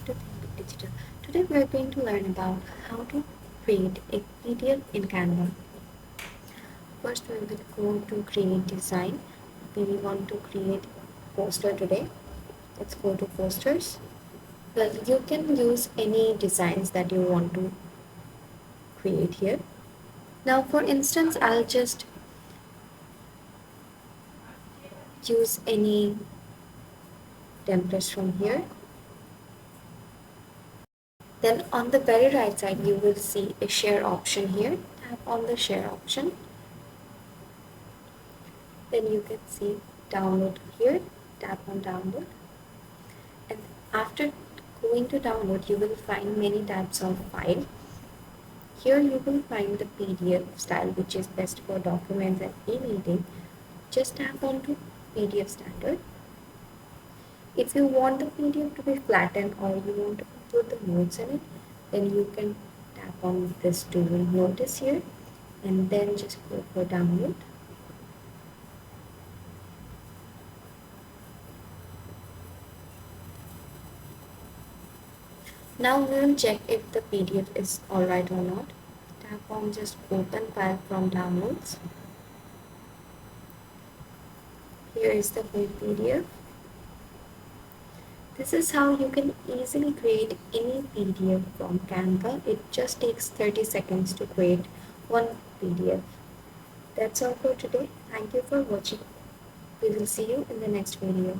to Think Digital. Today we are going to learn about how to create a PDF in Canva. First we will go to create design. We want to create poster today. Let's go to posters. Well, you can use any designs that you want to create here. Now for instance, I'll just use any templates from here. Then on the very right side, you will see a share option here. Tap on the share option. Then you can see download here. Tap on download. And after going to download, you will find many types of file. Here you will find the PDF style, which is best for documents and e-meeting. Just tap on to PDF standard. If you want the PDF to be flattened or you want to put the notes in it, then you can tap on this tool notice here and then just go for download. Now we will check if the PDF is alright or not. Tap on just open file from downloads. Here is the full PDF. This is how you can easily create any PDF from Canva. It just takes 30 seconds to create one PDF. That's all for today. Thank you for watching. We will see you in the next video.